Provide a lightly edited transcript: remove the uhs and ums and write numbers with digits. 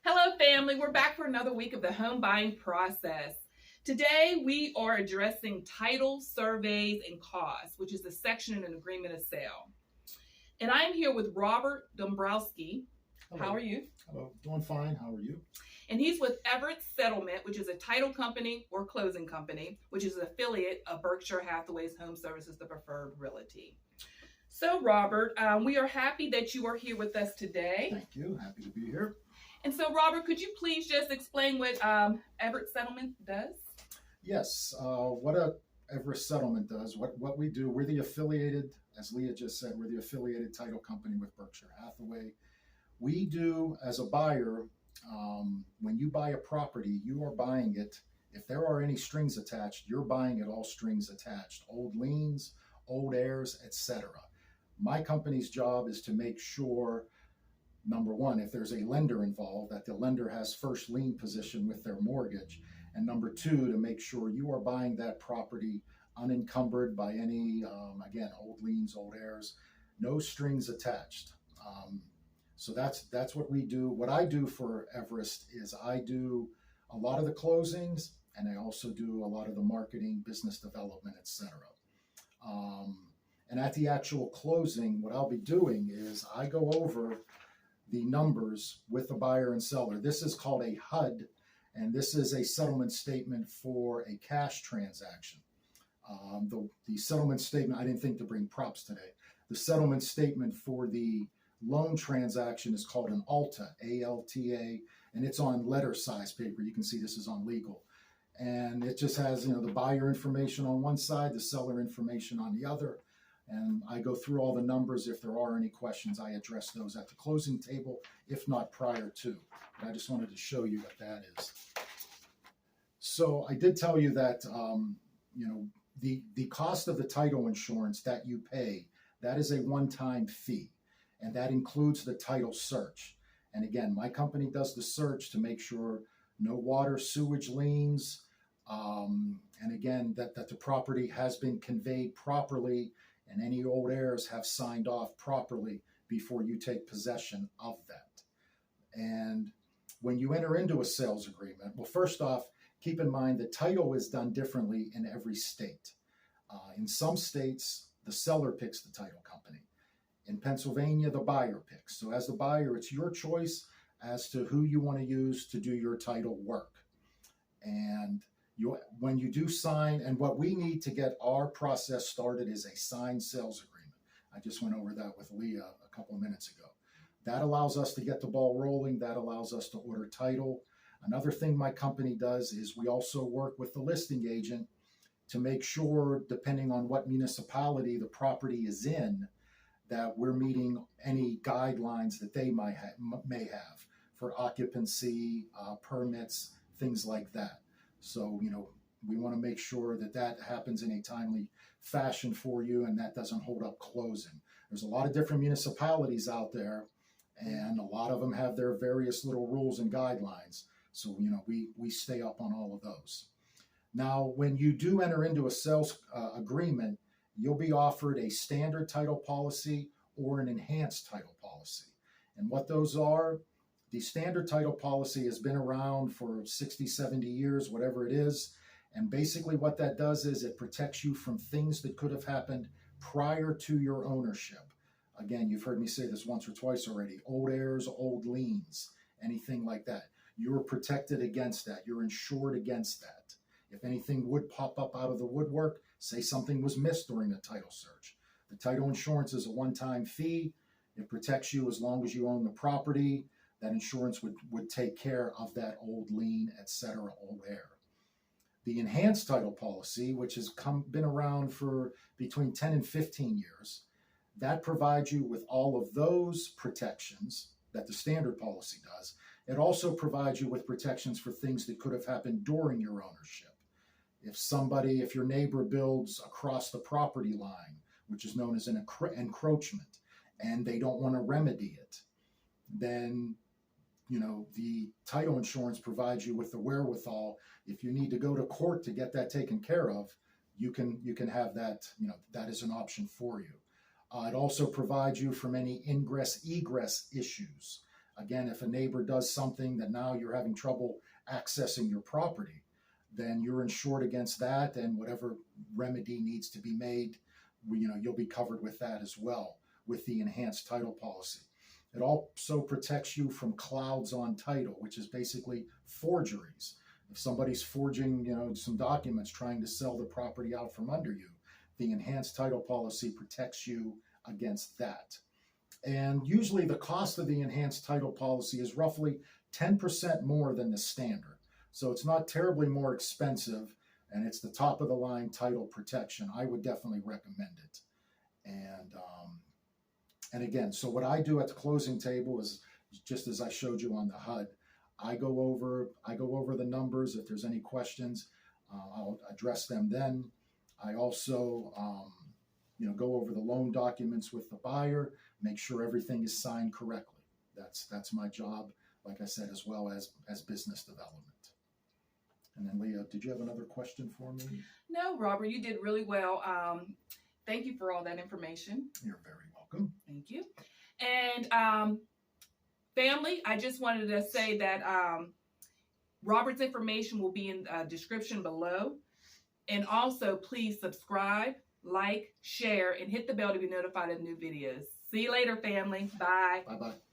Hello, family. We're back for another week of the home buying process. Today, we are addressing title, surveys, and costs, which is the section in an agreement of sale. And I'm here with Robert Dombrowski. Hello. How are you? Hello, doing fine. How are you? And he's with Everett Settlement, which is a title company or closing company, which is an affiliate of Berkshire Hathaway's Home Services, the preferred realty. So, Robert, we are happy that you are here with us today. Thank you. Happy to be here. And so, Robert, could you please just explain what Everett Settlement does? Yes, what a Everett Settlement does, what we do, we're the affiliated, as Leah just said, we're the affiliated title company with Berkshire Hathaway. We do, as a buyer, when you buy a property, you are buying it. If there are any strings attached, you're buying it all strings attached, old liens, old heirs, etc. My company's job is to make sure, number one, if there's a lender involved, that the lender has first lien position with their mortgage. And number two, to make sure you are buying that property unencumbered by any, again, old liens, old heirs, no strings attached. So that's what we do. What I do for Everest is I do a lot of the closings, and I also do a lot of the marketing, business development, etc. And at the actual closing, what I'll be doing is I go over the numbers with the buyer and seller. This is called a HUD, and this is a settlement statement for a cash transaction. The settlement statement, I didn't think to bring props today. The settlement statement for the loan transaction is called an ALTA, A-L-T-A, and it's on letter size paper. You can see this is on legal. And it just has, the buyer information on one side, the seller information on the other. And I go through all the numbers. If there are any questions, I address those at the closing table, if not prior to. But I just wanted to show you what that is. So I did tell you that, the cost of the title insurance that you pay, that is a one-time fee, and that includes the title search. And again, my company does the search to make sure no water, sewage liens, and again, that the property has been conveyed properly and any old heirs have signed off properly before you take possession of that. And when you enter into a sales agreement, well, first off, keep in mind the title is done differently in every state. In some states, the seller picks the title company. In Pennsylvania, the buyer picks. So as the buyer, it's your choice as to who you want to use to do your title work. And when you do sign, and what we need to get our process started is a signed sales agreement. I just went over that with Leah a couple of minutes ago. That allows us to get the ball rolling. That allows us to order title. Another thing my company does is we also work with the listing agent to make sure, depending on what municipality the property is in, that we're meeting any guidelines that they may have for occupancy, permits, things like that. So, we want to make sure that that happens in a timely fashion for you and that doesn't hold up closing. There's a lot of different municipalities out there, and a lot of them have their various little rules and guidelines. So, we stay up on all of those. Now, when you do enter into a sales agreement, you'll be offered a standard title policy or an enhanced title policy. And what those are, the standard title policy has been around for 60, 70 years, whatever it is. And basically what that does is it protects you from things that could have happened prior to your ownership. Again, you've heard me say this once or twice already, old heirs, old liens, anything like that. You're protected against that. You're insured against that. If anything would pop up out of the woodwork, say something was missed during the title search. The title insurance is a one-time fee. It protects you as long as you own the property. That insurance would take care of that old lien, etc., old heir. The enhanced title policy, which has been around for between 10 and 15 years, that provides you with all of those protections that the standard policy does. It also provides you with protections for things that could have happened during your ownership. If your neighbor builds across the property line, which is known as an encroachment, and they don't want to remedy it, then the title insurance provides you with the wherewithal. If you need to go to court to get that taken care of, you can have that. That is an option for you. It also provides you from any ingress egress issues. Again, if a neighbor does something that now you're having trouble accessing your property, then you're insured against that, and whatever remedy needs to be made, you'll be covered with that as well with the enhanced title policy. It also protects you from clouds on title, which is basically forgeries. If somebody's forging, some documents trying to sell the property out from under you, the enhanced title policy protects you against that. And usually the cost of the enhanced title policy is roughly 10% more than the standard. So it's not terribly more expensive, and it's the top of the line title protection. I would definitely recommend it. And again, so what I do at the closing table is just as I showed you on the HUD. I go over the numbers. If there's any questions, I'll address them then. I also go over the loan documents with the buyer, make sure everything is signed correctly. That's my job, like I said, as well as business development. And then Leah, did you have another question for me? No, Robert, you did really well. Thank you for all that information. You're very welcome. Thank you. And family, I just wanted to say that Robert's information will be in the description below. And also, please subscribe, like, share, and hit the bell to be notified of new videos. See you later, family. Bye. Bye-bye.